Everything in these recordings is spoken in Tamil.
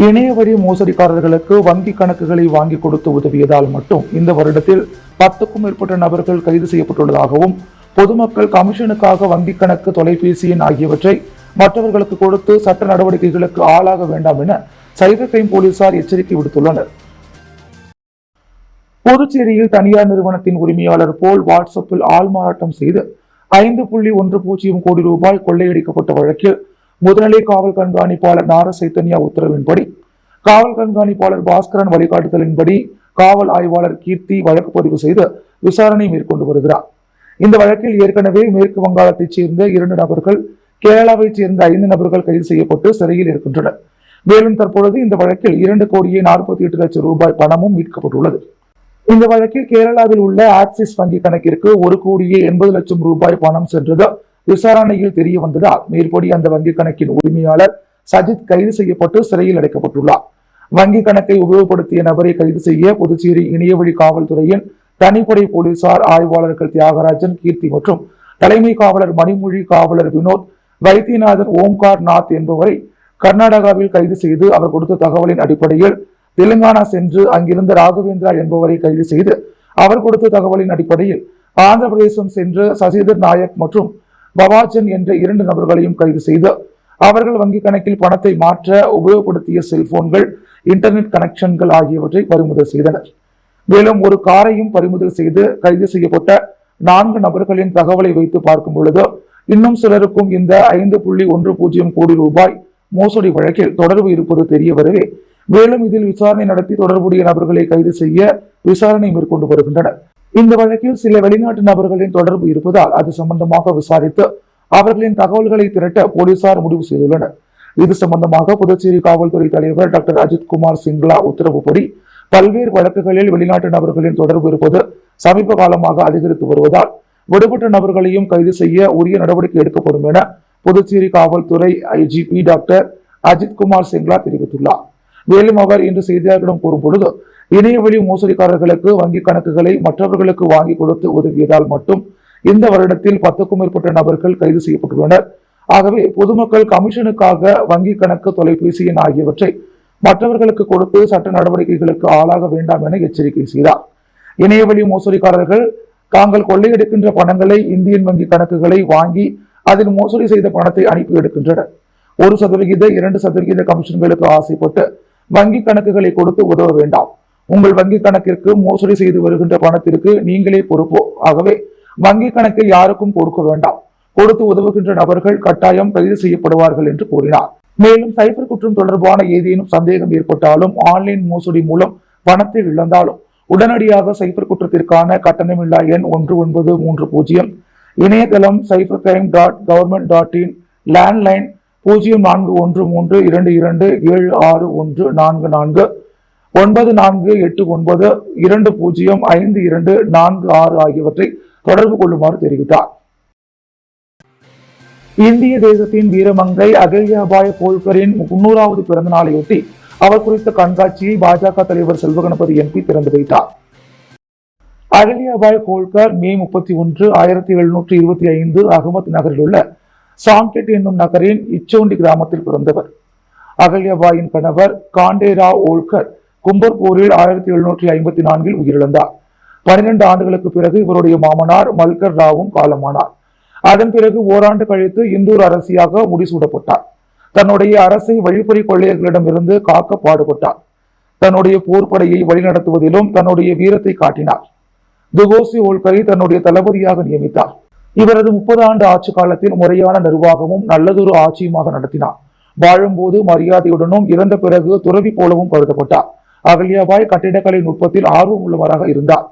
இணைய வழி மோசடிக்காரர்களுக்கு வங்கி கணக்குகளை வாங்கி கொடுத்து உதவியதால் மட்டும் இந்த வருடத்தில் 10க்கும் மேற்பட்ட நபர்கள் கைது செய்யப்பட்டுள்ளதாகவும் பொதுமக்கள் கமிஷனுக்காக வங்கி கணக்கு, தொலைபேசி எண் ஆகியவற்றை மற்றவர்களுக்கு கொடுத்து சட்ட நடவடிக்கைகளுக்கு ஆளாக வேண்டாம் என சைபர் கிரைம் போலீசார் எச்சரிக்கை விடுத்துள்ளனர். புதுச்சேரியில் தனியார் நிறுவனத்தின் உரிமையாளர் போல் வாட்ஸ்அப்பில் ஆள்மாறாட்டம் செய்து 5.10 கோடி ரூபாய் கொள்ளையடிக்கப்பட்ட வழக்கில் முதுநிலை காவல் கண்காணிப்பாளர் நார சைத்தன்யா உத்தரவின்படி காவல் கண்காணிப்பாளர் பாஸ்கரன் வழிகாட்டுதலின்படி காவல் ஆய்வாளர் கீர்த்தி வழக்கு பதிவு செய்து விசாரணை மேற்கொண்டு வருகிறார். இந்த வழக்கில் ஏற்கனவே மேற்கு வங்காளத்தைச் சேர்ந்த 2 நபர்கள், கேரளாவைச் சேர்ந்த 5 நபர்கள் கைது செய்யப்பட்டு சிறையில் இருக்கின்றனர். மேலும் தற்பொழுது இந்த வழக்கில் 2,48,00,000 ரூபாய் பணமும் மீட்கப்பட்டுள்ளது. இந்த வழக்கில் கேரளாவில் உள்ள ஆக்சிஸ் வங்கி கணக்கிற்கு 1,80,00,000 ரூபாய் பணம் சென்றது விசாரணையில் தெரிய வந்ததால் மேற்படி அந்த வங்கி கணக்கின் உரிமையாளர் சஜித் கைது செய்யப்பட்டு சிறையில் அடைக்கப்பட்டுள்ளார். வங்கி கணக்கை உபயோகப்படுத்திய நபரை கைது செய்ய புதுச்சேரி இணையவழி காவல்துறையின் தனிப்படை போலீசார் ஆய்வாளர்கள் தியாகராஜன், கீர்த்தி மற்றும் தலைமை காவலர் மணிமொழி, காவலர் வினோத், வைத்தியநாதன், ஓம்கார் நாத் என்பவரை கர்நாடகாவில் கைது செய்து அவர் கொடுத்த தகவலின் அடிப்படையில் தெலுங்கானா சென்று அங்கிருந்த ராகவேந்திரா என்பவரை கைது செய்து அவர் கொடுத்த தகவலின் அடிப்படையில் ஆந்திர பிரதேசம் சென்று சசிதர் நாயக் மற்றும் பவாஜன் என்ற 2 நபர்களையும் கைது செய்து அவர்கள் வங்கி கணக்கில் பணத்தை மாற்ற உபயோகப்படுத்திய செல்போன்கள், இன்டர்நெட் கனெக்ஷன்கள் ஆகியவற்றை பறிமுதல் செய்தனர். மேலும் ஒரு காரையும் பறிமுதல் செய்து கைது செய்யப்பட்ட 4 நபர்களின் தகவலை வைத்து பார்க்கும் பொழுது இன்னும் சிலருக்கும் இந்த 5.10 கோடி ரூபாய் மோசடி வழக்கில் தொடர்பு இருப்பது தெரிய வரவே மேலும் இதில் விசாரணை நடத்தி தொடர்புடைய நபர்களை கைது செய்ய விசாரணை மேற்கொண்டு வருகின்றனர். இந்த வழக்கில் சில வெளிநாட்டு நபர்களின் தொடர்பு இருப்பதால் அது சம்பந்தமாக விசாரித்து அவர்களின் தகவல்களை திரட்ட போலீசார் முடிவு செய்துள்ளனர். இது சம்பந்தமாக புதுச்சேரி காவல்துறை தலைவர் டாக்டர் அஜித்குமார் சிங்லா உத்தரவுப்படி பல்வேறு வழக்குகளில் வெளிநாட்டு நபர்களின் தொடர்பு இருப்பது சமீப காலமாக அதிகரித்து வருவதால் விடுபட்ட நபர்களையும் கைது செய்ய உரிய நடவடிக்கை எடுக்கப்படும் என புதுச்சேரி காவல்துறை ஐஜிபி டாக்டர் அஜித்குமார் சிங்லா தெரிவித்துள்ளார். மேலும் அவர் இன்று செய்தியாளர்களிடம் கூறும் பொழுது இணையவழி மோசடிக்காரர்களுக்கு வங்கி கணக்குகளை மற்றவர்களுக்கு வாங்கி கொடுத்து உதவியதால் மட்டும் இந்த வருடத்தில் 10க்கும் மேற்பட்ட நபர்கள் கைது செய்யப்பட்டுள்ளனர். ஆகவே பொதுமக்கள் கமிஷனுக்காக வங்கி கணக்கு, தொலைபேசி எண் ஆகியவற்றை மற்றவர்களுக்கு கொடுத்து சட்ட நடவடிக்கைகளுக்கு ஆளாக வேண்டாம் என எச்சரிக்கை செய்தார். இணையவழி மோசடிக்காரர்கள் தாங்கள் கொள்ளையெடுக்கின்ற பணங்களை இந்தியன் வங்கி கணக்குகளை வாங்கி அதில் மோசடி செய்த பணத்தை அனுப்பி எடுக்கின்றனர். 1%, 2% கமிஷன்களுக்கு ஆசைப்பட்டு வங்கி கணக்குகளை கொடுத்து உதவ வேண்டாம். உங்கள் வங்கி கணக்கிற்கு மோசடி செய்து வருகின்ற பணத்திற்கு நீங்களே பொறுப்போ. ஆகவே வங்கி கணக்கை யாருக்கும் கொடுக்க வேண்டாம். கொடுத்து உதவுகின்ற நபர்கள் கட்டாயம் கைது செய்யப்படுவார்கள் என்று கூறினார். மேலும் சைபர் குற்றம் தொடர்பான ஏதேனும் சந்தேகம் ஏற்பட்டாலும், ஆன்லைன் மோசடி மூலம் பணத்தை இழந்தாலும் உடனடியாக சைபர் குற்றத்திற்கான கட்டணமில்லா எண் 1930, இணையதளம் cybercrime.government.in, லேண்ட்லைன் 0413227614 9489205246 ஆகியவற்றை தொடர்பு கொள்ளுமாறு தெரிவித்தார். இந்திய தேசத்தின் வீரமங்கை அகல்யாபாய் ஹோல்கரின் 300வது பிறந்த நாளையொட்டி அவர் குறித்த கண்காட்சியை பாஜக தலைவர் செல்வகணபதி எம்பி திறந்து வைத்தார். அகல்யாபாய் ஹோல்கர் மே 31, 1725 அகமது நகரில் உள்ள சாங்கெட் என்னும் நகரின் இச்சோண்டி கிராமத்தில் பிறந்தவர். அகல்யாபாயின் கணவர் காண்டேராவ் ஹோல்கர் கும்பர்பூரில் 1754 உயிரிழந்தார். 12 ஆண்டுகளுக்கு பிறகு இவருடைய மாமனார் மல்கர் ராவும் காலமானார். அதன் பிறகு ஓராண்டு கழித்து இந்தூர் அரசியாக முடிசூடப்பட்டார். தன்னுடைய அரசை வழிப்பறி கொள்ளையர்களிடமிருந்து காக்க பாடுபட்டார். தன்னுடைய போர்ப்படையை வழிநடத்துவதிலும் தன்னுடைய வீரத்தை காட்டினார். துகோசி ஹோல்கரை தன்னுடைய தளபதியாக நியமித்தார். இவரது 30 ஆண்டு ஆட்சி காலத்தில் முறையான நிர்வாகமும் நல்லதொரு ஆட்சியுமாக நடத்தினார். வாழும்போது மரியாதையுடனும் இறந்த பிறகு துறவி போலவும் கருதப்பட்டார். அகல்யாபாய் கட்டிடக்கலை நுட்பத்தில் ஆர்வம் உள்ளவராக இருந்தார்.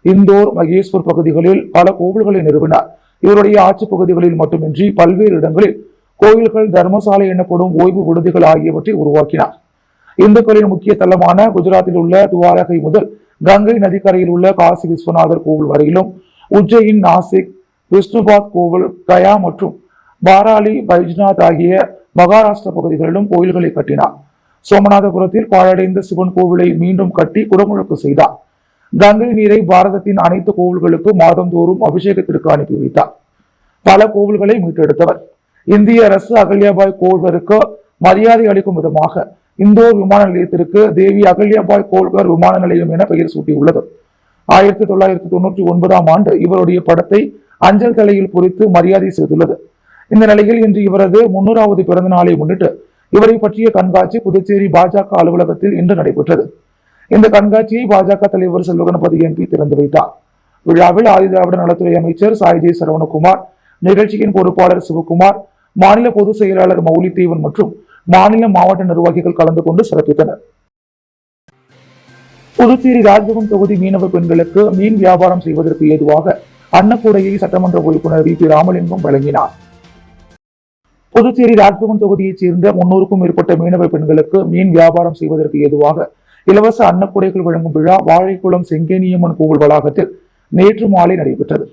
இந்தோர், மகேஸ்வர் பகுதிகளில் பல கோவில்களை நிறுவினார். இவருடைய ஆட்சி பகுதிகளில் மட்டுமின்றி பல்வேறு இடங்களில் கோயில்கள், தர்மசாலை எனப்படும் ஓய்வு விடுதிகள் ஆகியவற்றை உருவாக்கினார். இந்துக்களின் முக்கிய தலமான குஜராத்தில் உள்ள துவாரகை முதல் கங்கை நதிக்கரையில் உள்ள காசி விஸ்வநாதர் கோவில் வரையிலும், உஜ்ஜைன், நாசிக், விஷ்ணுபாத் கோவில், கயா மற்றும் பாராலி, பைஜ்நாத் ஆகிய மகாராஷ்டிர பகுதிகளிலும் கோயில்களை கட்டினார். சோமநாதபுரத்தில் பாழடைந்த சிவன் கோவிலை மீண்டும் கட்டி குடமுழுக்கு செய்தார். கங்கை நீரை பாரதத்தின் அனைத்து கோவில்களுக்கு மாதந்தோறும் அபிஷேகத்திற்கு அனுப்பி வைத்தார். பல கோவில்களை மீட்டெடுத்தவர். இந்திய அரசு அகல்யாபாய் கோவிலருக்கு மரியாதை அளிக்கும் விதமாக இந்தோர் விமான நிலையத்திற்கு தேவி அகல்யாபாய் கோல்கர் விமான நிலையம் என பெயர் சூட்டியுள்ளது. 1999ஆம் ஆண்டு இவருடைய படத்தை அஞ்சல் தலையில் பொறித்து மரியாதை செய்துள்ளது. இந்த நிலையில் இன்று இவரது 300வது பிறந்த நாளை முன்னிட்டு இவரை பற்றிய கண்காட்சி புதுச்சேரி பாஜக அலுவலகத்தில் இன்று நடைபெற்றது. இந்த கண்காட்சியை பாஜக தலைவர் செல்வகணபதி MP திறந்து வைத்தார். விழாவில் ஆதிதிராவிட நலத்துறை அமைச்சர் சாய்ஜே சரவணகுமார், நிகழ்ச்சியின் பொறுப்பாளர் சிவகுமார், மாநில பொதுச் செயலாளர் மௌலிதேவன் மற்றும் மாநில மாவட்ட நிர்வாகிகள் கலந்து கொண்டு சிறப்பித்தனர். புதுச்சேரி ராஜ்பவன் தொகுதி மீனவ பெண்களுக்கு மீன் வியாபாரம் செய்வதற்கு ஏதுவாக அன்னக்கூடையை சட்டமன்ற உறுப்பினர் VP ராமலிங்கம் வழங்கினார். புதுச்சேரி ராஜ்பவன் தொகுதியைச் சேர்ந்த 300க்கும் மேற்பட்ட மீனவ பெண்களுக்கு மீன் வியாபாரம் செய்வதற்கு ஏதுவாக இலவச அன்னக்கூடைகள் வழங்கும் விழா வாழைக்குளம் செங்கேனியம்மன் கோவில் வளாகத்தில் நேற்று மாலை நடைபெற்றது.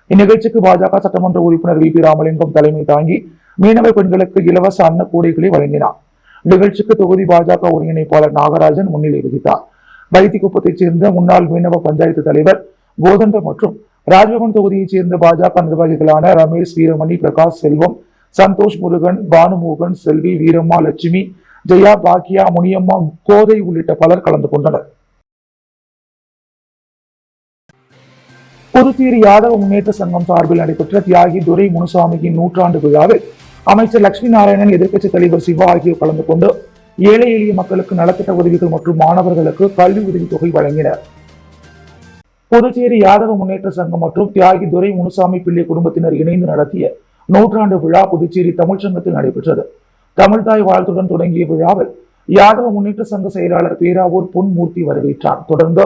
இந்நிகழ்ச்சிக்கு பாஜக சட்டமன்ற உறுப்பினர் VP ராமலிங்கம் தலைமை தாங்கி மீனவ பெண்களுக்கு இலவச அன்னக்கூடைகளை வழங்கினார். நிகழ்ச்சிக்கு தொகுதி பாஜக ஒருங்கிணைப்பாளர் நாகராஜன் முன்னிலை வகித்தார். வைத்திக்குப்பத்தைச் சேர்ந்த முன்னாள் மீனவ பஞ்சாயத்து தலைவர் கோதண்டம் மற்றும் ராஜ்பவன் தொகுதியைச் சேர்ந்த பாஜக நிர்வாகிகளான ரமேஷ், வீரமணி, பிரகாஷ், செல்வம், சந்தோஷ், முருகன், பானுமோகன், செல்வி, வீரம்மா, லட்சுமி, ஜெயா, பாக்கியா, முனியம்மா, கோதை உள்ளிட்ட பலர் கலந்து கொண்டனர். புதுச்சேரி யாதவ முன்னேற்ற சங்கம் சார்பில் நடைபெற்ற தியாகி துரை முனுசாமியின் 100ஆண்டு விழாவில் அமைச்சர் லட்சுமி நாராயணன், எதிர்க்கட்சித் தலைவர் சிவா ஆகியோர் கலந்து கொண்டு ஏழை எளிய மக்களுக்கு நலத்திட்ட உதவிகள் மற்றும் மாணவர்களுக்கு கல்வி உதவி தொகை வழங்கினர். புதுச்சேரி யாதவ முன்னேற்ற சங்கம் மற்றும் தியாகி துரை முனுசாமி பிள்ளை குடும்பத்தினர் இணைந்து நடத்திய 100ஆண்டு விழா புதுச்சேரி தமிழ்ச்சங்கத்தில் நடைபெற்றது. தமிழ்தாய் வாழ்த்துடன் தொடங்கிய விழாவில் யாதவ முன்னேற்ற சங்க செயலாளர் பேராவூர் பொன்மூர்த்தி வரவேற்றார். தொடர்ந்து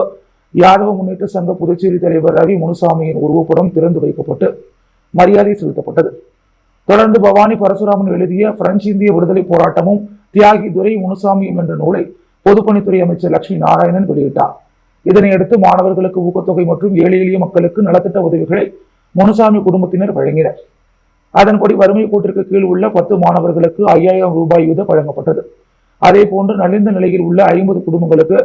யாதவ முன்னேற்ற சங்க புதுச்சேரி தலைவர் ரவி முனுசாமியின் உருவப்படம் திறந்து வைக்கப்பட்டு மரியாதை செலுத்தப்பட்டது. தொடர்ந்து பவானி பரசுராமன் எழுதிய பிரெஞ்சு இந்திய விடுதலை போராட்டமும் தியாகி துரை முனுசாமியும் என்ற நூலை பொதுப்பணித்துறை அமைச்சர் லட்சுமி நாராயணன் வெளியிட்டார். இதனையடுத்து மாணவர்களுக்கு ஊக்கத்தொகை மற்றும் ஏழை எளிய மக்களுக்கு நலத்திட்ட உதவிகளை முனுசாமி குடும்பத்தினர் வழங்கினர். அதன்படி வறுமை கோட்டிற்கு கீழ் உள்ள 10 மாணவர்களுக்கு 5000 ரூபாய் வீதம் வழங்கப்பட்டது. அதே போன்று நலிந்த நிலையில் உள்ள 50 குடும்பங்களுக்கு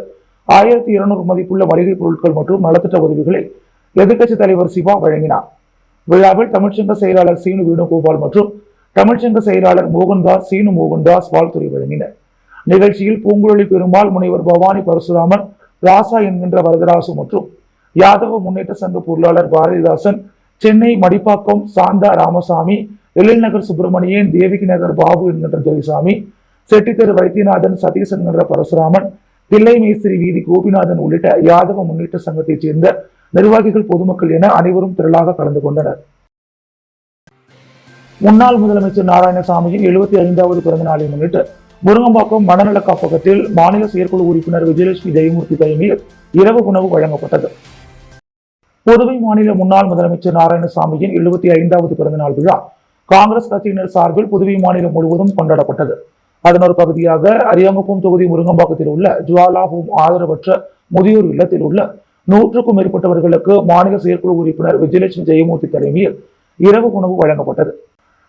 1200 மதிப்புள்ள மளிகை பொருட்கள் மற்றும் நலத்திட்ட உதவிகளை எதிர்க்கட்சித் தலைவர் சிவா வழங்கினார். விழாவில் தமிழ்ச்சங்க செயலாளர் சீனு வேணுகோபால் மற்றும் தமிழ்ச்சங்க செயலாளர் மோகன்தாஸ், சீனு மோகன்தாஸ் வாழ்த்துரை வழங்கினர். நிகழ்ச்சியில் பூங்குழலி பெருமாள், முனைவர் பவானி பரசுராமன், ராசா என்கின்ற வரதராசு மற்றும் யாதவ முன்னேற்ற சங்க பொருளாளர் பாரதிதாசன், சென்னை மடிப்பாக்கம் சாந்தா ராமசாமி, எழில்நகர் சுப்பிரமணியன், தேவிகி நகர் பாபு என்கின்ற துரைசாமி, செட்டித்தெரு வைத்தியநாதன், சதீஷ் என்கின்ற பரசுராமன், தில்லை மேஸ்திரி வீதி கோபிநாதன் உள்ளிட்ட யாதவ முன்னேற்ற சங்கத்தைச் சேர்ந்த நிர்வாகிகள், பொதுமக்கள் என அனைவரும் திரளாக கலந்து கொண்டனர். முன்னாள் முதலமைச்சர் நாராயணசாமியின் 75வது பிறந்த நாளை முன்னிட்டு முருங்கம்பாக்கம் மனநல காப்பகத்தில் மாநில செயற்குழு உறுப்பினர் விஜயலட்சுமி ஜெயமூர்த்தி தலைமையில் இரவு உணவு வழங்கப்பட்டது. புதுவை மாநில முன்னாள் முதலமைச்சர் நாராயணசாமியின் 75வது பிறந்த நாள் விழா காங்கிரஸ் கட்சியினர் சார்பில் புதுவை மாநிலம் முழுவதும் கொண்டாடப்பட்டது. அதன் ஒரு பகுதியாக அரியாங்குப்பம் தொகுதி முருங்கம்பாக்கத்தில் உள்ள ஜுவாலா ஹோம் ஆதரவற்ற முதியோர் இல்லத்தில் உள்ள 100க்கும் மேற்பட்டவர்களுக்கு மாநில செயற்குழு உறுப்பினர் விஜயலட்சுமி ஜெயமூர்த்தி தலைமையில் இரவு உணவு வழங்கப்பட்டது.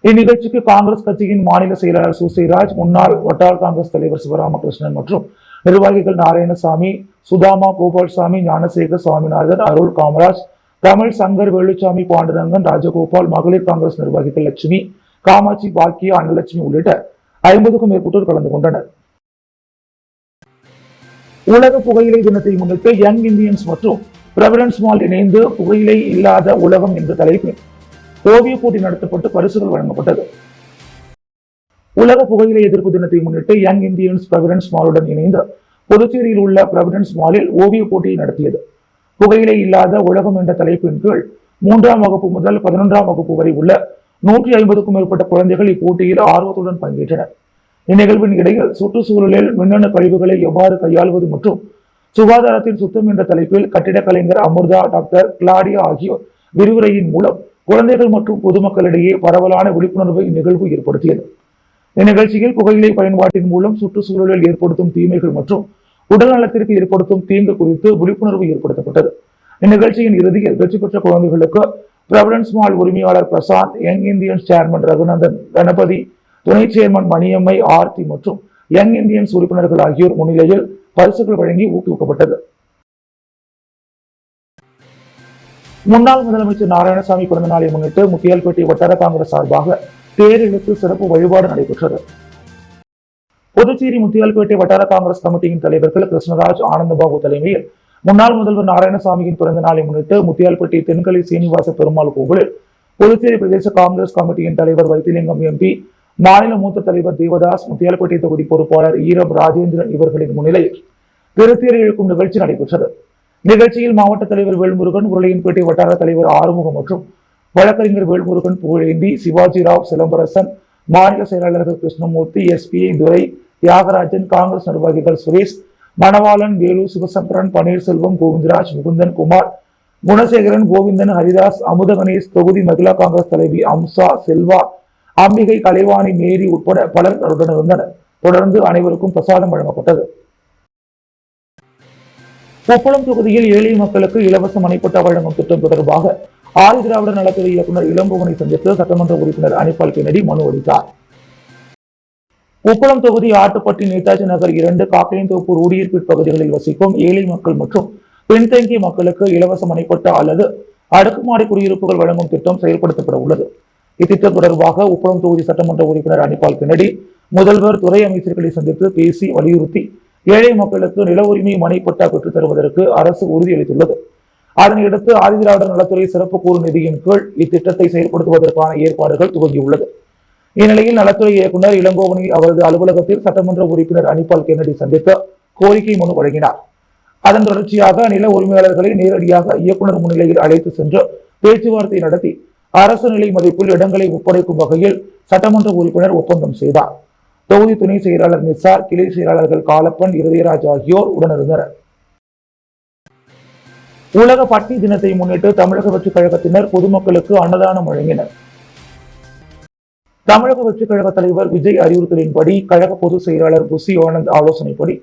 இந்நிகழ்ச்சிக்கு காங்கிரஸ் கட்சியின் மாநில செயலாளர் சுசைராஜ், முன்னாள் வட்டார காங்கிரஸ் தலைவர் சிவராமகிருஷ்ணன் மற்றும் நிர்வாகிகள் நாராயணசாமி, சுதாமா, கோபால்சாமி, ஞானசேகர், சுவாமிநாதன், அருள், காமராஜ், தமிழ், சங்கர், வேலுச்சாமி, பாண்டுரங்கன், ராஜகோபால், மகளிர் காங்கிரஸ் நிர்வாகிகள் லட்சுமி, காமாட்சி, பாக்கியா, அன்னலட்சுமி உள்ளிட்ட 50க்கும் மேற்பட்டோர் கலந்து கொண்டனர். உலக புகையிலை தினத்தை முன்னிட்டு யங் இந்தியன்ஸ் மற்றும் பிரவிடன்ஸ் மால் இணைந்து புகையிலை இல்லாத உலகம் என்ற தலைப்பில் ஓவிய போட்டி நடத்தப்பட்டு பரிசுகள் வழங்கப்பட்டது. உலக புகையிலை எதிர்ப்பு தினத்தை முன்னிட்டு யங் இந்தியன்ஸ் பிரவிடன்ஸ் மாலுடன் இணைந்து புதுச்சேரியில் உள்ள பிரவிடன்ஸ் மாலில் ஓவிய போட்டியை நடத்தியது. புகையிலை இல்லாத உலகம் என்ற தலைப்பின் கீழ் 3ஆம் வகுப்பு முதல் 11ஆம் வகுப்பு வரை உள்ள 150க்கும் மேற்பட்ட குழந்தைகள் இப்போட்டியில் ஆர்வத்துடன் பங்கேற்றனர். இந்நிகழ்வின் இடையில் சுற்றுச்சூழலில் மின்னணு கழிவுகளை எவ்வாறு கையாள்வது மற்றும் சுகாதாரத்தின் சுத்தம் என்ற தலைப்பில் கட்டிடக் கலைஞர் அமிர்தா, டாக்டர் கிளாடியா ஆகியோர் விரிவுரையின் மூலம் குழந்தைகள் மற்றும் பொதுமக்களிடையே பரவலான விழிப்புணர்வை இந்நிகழ்வு ஏற்படுத்தியது. இந்நிகழ்ச்சியில் புகையிலை பயன்பாட்டின் மூலம் சுற்றுச்சூழலில் ஏற்படுத்தும் தீமைகள் மற்றும் உடல் நலத்திற்கு ஏற்படுத்தும் தீங்கு குறித்து விழிப்புணர்வு ஏற்படுத்தப்பட்டது. இந்நிகழ்ச்சியின் இறுதியில் வெற்றி பெற்ற குழந்தைகளுக்கு பிரவிடன்ஸ் மால் உரிமையாளர் Prasanth, young Indians chairman Raghunandan, Ganapathi, துணை சேர்மன் மணியம்மை, ஆர்த்தி மற்றும் யங் இந்தியன்ஸ் உறுப்பினர்கள் ஆகியோர் முன்னிலையில் பரிசுகள் வழங்கி ஊக்குவிக்கப்பட்டது. முன்னாள் முதலமைச்சர் நாராயணசாமி பிறந்த நாளை முன்னிட்டு முத்தியால்பேட்டை வட்டார காங்கிரஸ் சார்பாக தேர் இழுத்து சிறப்பு வழிபாடு நடைபெற்றது. புதுச்சேரி முத்தியால்பேட்டை வட்டார காங்கிரஸ் கமிட்டியின் தலைவர்கள் கிருஷ்ணராஜ், ஆனந்தபாபு தலைமையில் முன்னாள் முதல்வர் நாராயணசாமியின் பிறந்த நாளை முன்னிட்டு முத்தியால்பேட்டை தென்கலை சீனிவாச பெருமாள் கோவிலில் புதுச்சேரி பிரதேச காங்கிரஸ் கமிட்டியின் தலைவர் வைத்திலிங்கம் எம்பி, மாநில மூத்த தலைவர் தேவதாஸ், முத்தியால்பேட்டை தொகுதி பொறுப்பாளர் ஈரம் ராஜேந்திரன் இவர்களின் முன்னிலையில் திருத்தேர் இழுக்கும் நிகழ்ச்சி நடைபெற்றது. நிகழ்ச்சியில் மாவட்ட தலைவர் வேல்முருகன், உருளையன்பேட்டை வட்டார தலைவர் ஆறுமுகம் மற்றும் வழக்கறிஞர் வேல்முருகன், புகழேந்தி, சிவாஜி ராவ், சிலம்பரசன், மாநில செயலாளர்கள் கிருஷ்ணமூர்த்தி, எஸ்பிஐ துரை, தியாகராஜன், காங்கிரஸ் நிர்வாகிகள் சுரேஷ், மணவாளன், வேலு, சிவசங்கரன், பன்னீர்செல்வம், கோவிந்தராஜ், முகுந்தன், குமார், குணசேகரன், கோவிந்தன், ஹரிதாஸ், அமுத கணேஷ், தொகுதி மகிழா காங்கிரஸ் தலைவி அம்சா, செல்வா, அம்பிகை, கலைவாணி, மேரி உட்பட பலர் உடன் இருந்தனர். தொடர்ந்து அனைவருக்கும் பிரசாதம் வழங்கப்பட்டது. உப்பளம் தொகுதியில் ஏழை மக்களுக்கு இலவச மனைப்பட்டா வழங்கும் திட்டம் தொடர்பாக ஆதிதிராவிடர் நலத்துறை இயக்குநர் இளம்புவனை சந்தித்து சட்டமன்ற உறுப்பினர் அனிபால் கென்னடி மனு அளித்தார். உப்பளம் தொகுதி ஆட்டுப்பட்டி, நேதாஜி நகர் 2, காக்கையன்தோப்பு, ரூடியர்பேட் பகுதிகளில் வசிக்கும் ஏழை மக்கள் மற்றும் பின்தங்கிய மக்களுக்கு இலவச மனைப்பட்டா அல்லது அடுக்குமாடி குடியிருப்புகள் வழங்கும் திட்டம் செயல்படுத்தப்பட உள்ளது. இத்திட்டம் தொடர்பாக உப்பளம் தொகுதி சட்டமன்ற உறுப்பினர் அனிபால் கென்னடி முதல்வர், துறை அமைச்சர்களை சந்தித்து பேசி வலியுறுத்தி ஏழை மக்களுக்கு நில உரிமை மனைப்பட்டா பெற்றுத் தருவதற்கு அரசு உறுதியளித்துள்ளது. அதனையடுத்து ஆதிதிராவிடர் நலத்துறை சிறப்பு கூறு நிதியின் கீழ் இத்திட்டத்தை செயல்படுத்துவதற்கான ஏற்பாடுகள் துவங்கியுள்ளது. இந்நிலையில் நலத்துறை இயக்குநர் இளங்கோவனை அவரது அலுவலகத்தில் சட்டமன்ற உறுப்பினர் அனிபால் கென்னடி சந்தித்து கோரிக்கை மனு வழங்கினார். அதன் தொடர்ச்சியாக நில உரிமையாளர்களை நேரடியாக இயக்குநர் முன்னிலையில் அழைத்து சென்று பேச்சுவார்த்தை நடத்தி அரசு நிலை மதிப்பில் இடங்களை ஒப்படைக்கும் வகையில் சட்டமன்ற உறுப்பினர் ஒப்பந்தம் செய்தார். தொகுதி துணை செயலாளர் நிசார், கிளை செயலாளர்கள் காலப்பன், இருதயராஜ் ஆகியோர் உடனிருந்தனர். உலக பட்டினி தினத்தை முன்னிட்டு தமிழக வெற்றிக் கழகத்தினர் பொதுமக்களுக்கு அன்னதானம் வழங்கினர். தமிழக வெற்றிக் கழக தலைவர் விஜய் அறிவுறுத்தலின்படி கழக பொதுச் செயலாளர் புசி ஆனந்த் ஆலோசனைப்படி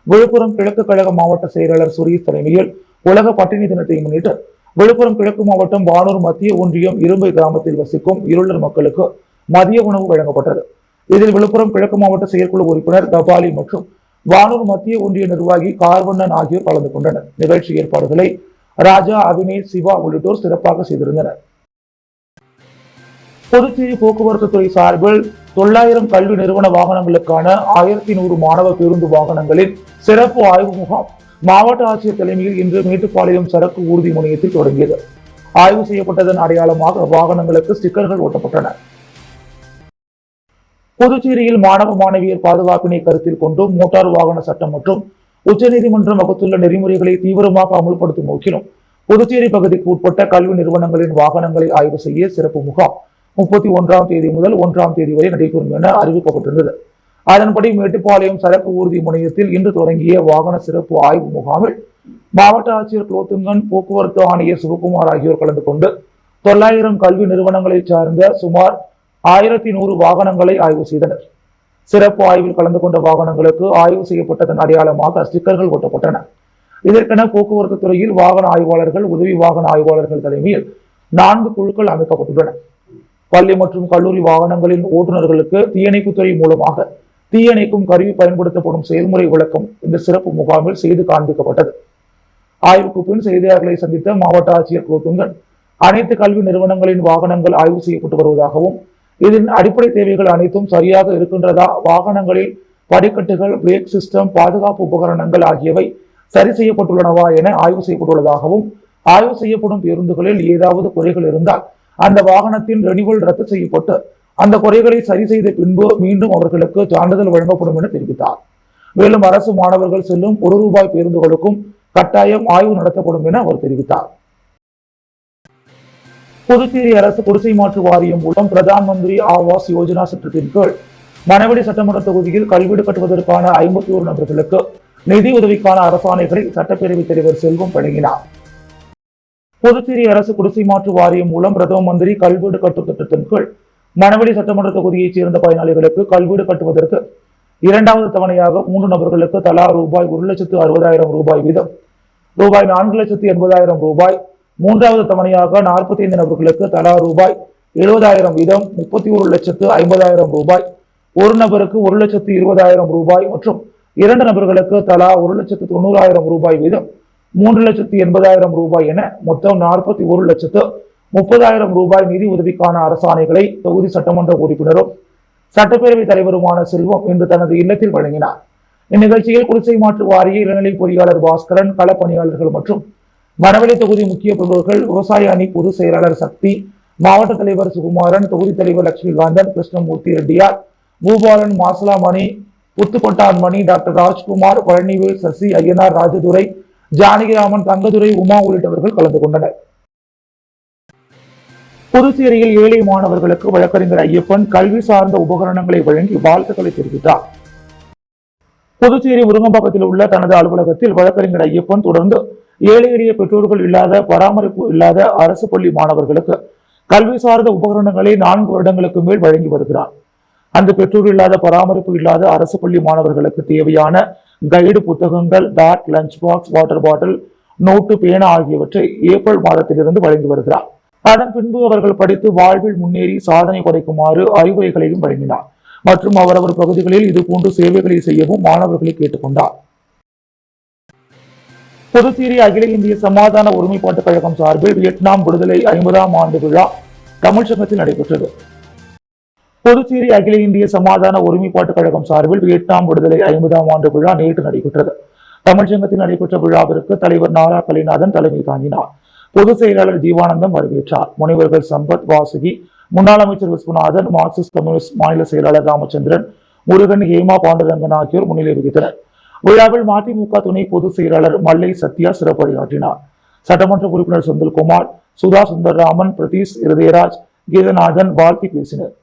விழுப்புரம் கிழக்கு கழக மாவட்ட செயலாளர் சுரேஷ் தலைமையில் உலக பட்டினி தினத்தை முன்னிட்டு விழுப்புரம் கிழக்கு மாவட்டம் வானூர் மத்திய ஒன்றியம் இரும்பை கிராமத்தில் வசிக்கும் இருளர் மக்களுக்கு மதிய உணவு வழங்கப்பட்டது. இதில் விழுப்புரம் கிழக்கு மாவட்ட செயற்குழு உறுப்பினர் தபாலி மற்றும் வானூர் மத்திய ஒன்றிய நிர்வாகி கார்வண்ணன் ஆகியோர் கலந்து கொண்டனர். நிகழ்ச்சி ஏற்பாடுகளை ராஜா, அபினேஷ், சிவா உள்ளிட்டோர் சிறப்பாக செய்திருந்தனர். புதுச்சேரி போக்குவரத்து துறை சார்பில் 900 கல்வி நிறுவன வாகனங்களுக்கான 1100 மாணவ பேருந்து வாகனங்களின் சிறப்பு ஆய்வு முகாம் மாவட்ட ஆட்சியர் தலைமையில் இன்று மேட்டுப்பாளையம் சரக்கு ஊர்தி முனையத்தில் தொடங்கியது. ஆய்வு செய்யப்பட்டதன் அடையாளமாக வாகனங்களுக்கு ஸ்டிக்கர்கள் ஒட்டப்பட்டன. புதுச்சேரியில் மாணவ மாணவியர் பாதுகாப்பினை கருத்தில் கொண்டு மோட்டார் வாகன சட்டம் மற்றும் உச்சநீதிமன்றம் வகுத்துள்ள நெறிமுறைகளை தீவிரமாக அமல்படுத்தும் நோக்கிலும் புதுச்சேரி பகுதிக்கு உட்பட்ட கல்வி நிறுவனங்களின் வாகனங்களை ஆய்வு செய்ய சிறப்பு முகாம் 31ஆம் தேதி முதல் 1ஆம் தேதி வரை நடைபெறும் என அறிவிக்கப்பட்டிருந்தது. அதன்படி மேட்டுப்பாளையம் சரக்கு ஊர்தி முனையத்தில் இன்று தொடங்கிய வாகன சிறப்பு ஆய்வு முகாமில் மாவட்ட ஆட்சியர் குலோத்துங்கன், போக்குவரத்து ஆணையர் சிவகுமார் ஆகியோர் கலந்து கொண்டு 900 கல்வி நிறுவனங்களை சார்ந்த சுமார் 1100 வாகனங்களை ஆய்வு செய்தனர். சிறப்பு ஆய்வில் கலந்து கொண்ட வாகனங்களுக்கு ஆய்வு செய்யப்பட்டதன் அடையாளமாக ஸ்டிக்கர்கள் ஒட்டப்பட்டன. இதற்கென போக்குவரத்து துறையில் வாகன ஆய்வாளர்கள், உதவி வாகன ஆய்வாளர்கள் தலைமையில் 4 குழுக்கள் அமைக்கப்பட்டுள்ளன. பள்ளி மற்றும் கல்லூரி வாகனங்களின் ஓட்டுநர்களுக்கு தீயணைப்புத்துறை மூலமாக தீயணைக்கும் கருவி பயன்படுத்தப்படும் செயல்முறை விளக்கம் இந்த சிறப்பு முகாமில் செய்து காண்பிக்கப்பட்டது. ஆய்வுக்கு பின் செய்தியாளர்களை சந்தித்த மாவட்ட ஆட்சியர் குலோத்துங்கன், அனைத்து கல்வி நிறுவனங்களின் வாகனங்கள் ஆய்வு செய்யப்பட்டு வருவதாகவும் இதன் அடிப்படை தேவைகள் அனைத்தும் சரியாக இருக்கின்றதா, வாகனங்களில் படிக்கட்டுகள், பிரேக் சிஸ்டம், பாதுகாப்பு உபகரணங்கள் ஆகியவை சரி செய்யப்பட்டுள்ளனவா என ஆய்வு செய்யப்பட்டுள்ளதாகவும், ஆய்வு செய்யப்படும் பேருந்துகளில் ஏதாவது குறைகள் இருந்தால் அந்த வாகனத்தின் ரெனிவல் ரத்து செய்யப்பட்டு அந்த குறைகளை சரி செய்த பின்பு மீண்டும் அவர்களுக்கு சான்றிதழ் வழங்கப்படும் என தெரிவித்தார். மேலும் அரசு மாணவர்கள் செல்லும் ₹1 பேருந்துகளுக்கும் கட்டாயம் ஆய்வு நடத்தப்படும் என அவர் தெரிவித்தார். புதுச்சேரி அரசு குடிசை மாற்று வாரியம் மூலம் பிரதான் மந்திரி ஆவாஸ் யோஜனா திட்டத்தின் கீழ் மணவெளி சட்டமன்ற தொகுதியில் கல்வீடு கட்டுவதற்கான 51 நபர்களுக்கு நிதி உதவிக்கான அரசாணைகளை சட்டப்பேரவைத் தலைவர் செல்வம் வழங்கினார். புதுச்சேரி அரசு குடிசை மாற்று வாரியம் மூலம் பிரதம மந்திரி கல்வீடு கட்டும் திட்டத்தின் கீழ் மணவெளி சட்டமன்ற தொகுதியைச் சேர்ந்த பயனாளிகளுக்கு கல்வீடு கட்டுவதற்கு 2வது தவணையாக 3 நபர்களுக்கு தலா ₹1,60,000 வீதம், ₹4,80,000, 3வது தவணையாக 45 நபர்களுக்கு தலா ₹70,000 வீதம், ₹31,50,000, ஒரு நபருக்கு ₹1,20,000 மற்றும் 2 நபர்களுக்கு தலா ₹1,90,000 வீதம், ₹3,80,000 என மொத்தம் ₹41,30,000 நிதி உதவிக்கான அரசாணைகளை தொகுதி சட்டமன்ற உறுப்பினரும் சட்டப்பேரவை தலைவருமான செல்வம் இன்று தனது இல்லத்தில் வழங்கினார். இந்நிகழ்ச்சியில் குடிசை மாற்று வாரிய இளநிலை பொறியாளர் பாஸ்கரன், களப்பணியாளர்கள் மற்றும் வனவெளி தொகுதி முக்கிய பிரமுகர்கள், விவசாய அணி பொதுச் செயலாளர் சக்தி, மாவட்ட தலைவர் சுகுமாரன், தொகுதி தலைவர் லட்சுமிகாந்தன், கிருஷ்ணமூர்த்தி ரெட்டியார், பூபாலன், மாசலாமணி, புத்துக்கொட்டான்மணி, டாக்டர் ராஜ்குமார், பழனிவேல், சசி, ஐயனார், ராஜதுரை, ஜானகிராமன், தங்கதுரை, உமா உள்ளிட்டவர்கள் கலந்து கொண்டனர். புதுச்சேரியில் ஏழை மாணவர்களுக்கு வழக்கறிஞர் ஐயப்பன் கல்வி சார்ந்த உபகரணங்களை வழங்கி வாழ்த்துக்களை தெரிவித்தார். புதுச்சேரி முருங்கம்பாக்கத்தில் உள்ள தனது அலுவலகத்தில் வழக்கறிஞர் ஐயப்பன் தொடர்ந்து ஏழை எளிய பெற்றோர்கள் இல்லாத, பராமரிப்பு இல்லாத அரசு பள்ளி மாணவர்களுக்கு கல்வி சார்ந்த உபகரணங்களை 4 வருடங்களுக்கு மேல் வழங்கி வருகிறார். அந்த பெற்றோர் இல்லாத, பராமரிப்பு இல்லாத அரசு பள்ளி மாணவர்களுக்கு தேவையான கைடு புத்தகங்கள், bag, lunch box, water bottle, note, பேனா ஆகியவற்றை ஏப்ரல் மாதத்திலிருந்து வழங்கி வருகிறார். அதன் பின்பு அவர்கள் படித்து வாழ்வில் முன்னேறி சாதனை படைக்குமாறு அறிவுரைகளையும் வழங்கினார் மற்றும் அவரவர் பகுதிகளில் இதுபோன்று சேவைகளை செய்யவும் மாணவர்களை கேட்டுக்கொண்டார். புதுச்சேரி அகில இந்திய சமாதான ஒருமைப்பாட்டுக் கழகம் சார்பில் வியட்நாம் விடுதலை 50ஆம் ஆண்டு விழா தமிழ்ச்சங்கத்தில் நடைபெற்றது. புதுச்சேரி அகில இந்திய சமாதான ஒருமைப்பாட்டுக் கழகம் சார்பில் வியட்நாம் விடுதலை 50ஆம் ஆண்டு விழா நேற்று நடைபெற்றது. தமிழ்ச்சங்கத்தில் நடைபெற்ற விழாவிற்கு தலைவர் நாரா கலைநாதன் தலைமை தாங்கினார். பொதுச் செயலாளர் ஜீவானந்தம் வரவேற்றார். முனைவர்கள் சம்பத், வாசுகி, முன்னாள் அமைச்சர் விஸ்வநாதன், மார்க்சிஸ்ட் கம்யூனிஸ்ட் மாநில செயலாளர் ராமச்சந்திரன், முருகன், ஹேமா பாண்டுரங்கன் ஆகியோர் முன்னிலை வகித்தனர். விழாவில் மதிமுக துணை பொதுச் செயலாளர் மல்லை சத்யா சிறப்புரையாற்றினார். சட்டமன்ற உறுப்பினர் செந்தில்குமார், சுதா சுந்தர்ராமன், பிரதீஷ், இருதயராஜ், கீதநாதன் வாழ்த்தி பேசினர்.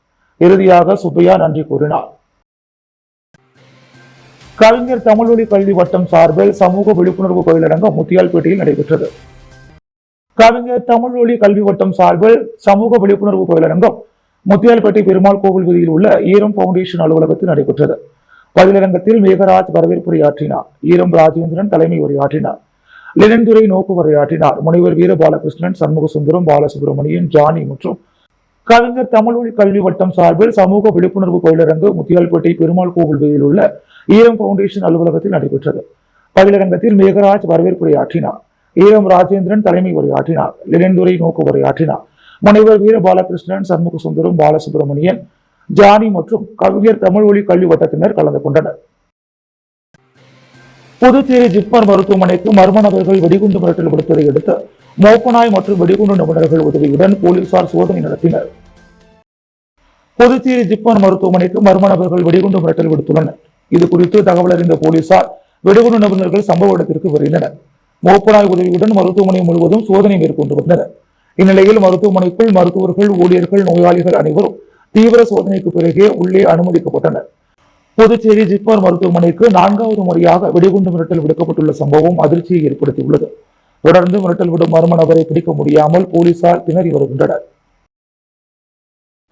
இறுதியாக சுப்பையா நன்றி கூறினார். கவிஞர் தமிழ்வழி கல்வி வட்டம் சார்பில் சமூக விழிப்புணர்வு பயிலரங்கம் முத்தியால்பேட்டையில் நடைபெற்றது. கவிஞர் தமிழ்வழி கல்வி வட்டம் சார்பில் சமூக விழிப்புணர்வு பயிலரங்கம் முத்தியால்பேட்டை பெருமாள் கோவில் வீதியில் உள்ள ஈரம் பவுண்டேஷன் அலுவலகத்தில் நடைபெற்றது. பயிலரங்கத்தில் மேகராஜ் வரவேற்புரையாற்றினார். ஈரம் ராஜேந்திரன் தலைமை உரையாற்றினார். லெனன்துரை நோக்கு உரையாற்றினார். முனைவர் வீரபாலகிருஷ்ணன், சண்முகசுந்தரம், பாலசுப்ரமணியன், ஜானி மற்றும் கவிஞர் தமிழ்வழி கல்வி வட்டம் சார்பில் சமூக விழிப்புணர்வு பயிலரங்கு முத்தியால்பேட்டை பெருமாள் கோவில் வீதியில் உள்ள ஈரம் பவுண்டேஷன் அலுவலகத்தில் நடைபெற்றது. பயிலரங்கத்தில் மேகராஜ் வரவேற்புரையாற்றினார். ஈரம் ராஜேந்திரன் தலைமை உரையாற்றினார். லெனன்துரை நோக்கு உரையாற்றினார். முனைவர் வீரபாலகிருஷ்ணன், சண்முகசுந்தரம், பாலசுப்ரமணியன், ஜானி மற்றும் கவிஞர் தமிழ்வழி கல்வி வட்டத்தினர் கலந்து கொண்டனர். புதுச்சேரி ஜிப்மர் மருத்துவமனைக்கு மர்ம நபர்கள் வெடிகுண்டு மிரட்டல் விடுத்ததை அடுத்து மோப்பநாய் மற்றும் வெடிகுண்டு நிபுணர்கள் உதவியுடன் போலீசார் சோதனை நடத்தினர். புதுச்சேரி ஜிப்மர் மருத்துவமனைக்கு மர்ம நபர்கள் வெடிகுண்டு மிரட்டல் விடுத்துள்ளனர். இது குறித்து தகவல் அறிந்த போலீசார் வெடிகுண்டு நிபுணர்கள் சம்பவ இடத்திற்கு விரைந்தனர். மோப்பநாய் உதவியுடன் மருத்துவமனை முழுவதும் சோதனை மேற்கொண்டு வந்தனர். இந்நிலையில் மருத்துவமனைக்குள் மருத்துவர்கள், ஊழியர்கள், நோயாளிகள் அனைவரும் தீவிர சோதனைக்கு பிறகே உள்ளே அனுமதிக்கப்பட்டனர். புதுச்சேரி ஜிப்மர் மருத்துவமனைக்கு 4வது முறையாக வெடிகுண்டு மிரட்டல் விடுக்கப்பட்டுள்ள சம்பவம் அதிர்ச்சியை ஏற்படுத்தியுள்ளது. தொடர்ந்து மிரட்டல் விடும் மர்ம நபரை பிடிக்க முடியாமல் போலீசார் திணறி வருகின்றனர்.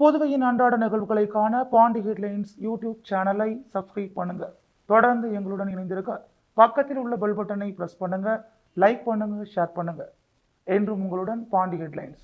புதுவையின் அன்றாட நிகழ்வுகளை காண பாண்டி ஹெட்லைன்ஸ் யூடியூப் சேனலை சப்ஸ்கிரைப் பண்ணுங்க. தொடர்ந்து எங்களுடன் இணைந்திருக்க பக்கத்தில் உள்ள பெல் பட்டனை பிரஸ் பண்ணுங்க. லைக் பண்ணுங்க, ஷேர் பண்ணுங்க. என்றும் உங்களுடன் பாண்டி ஹெட்லைன்ஸ்.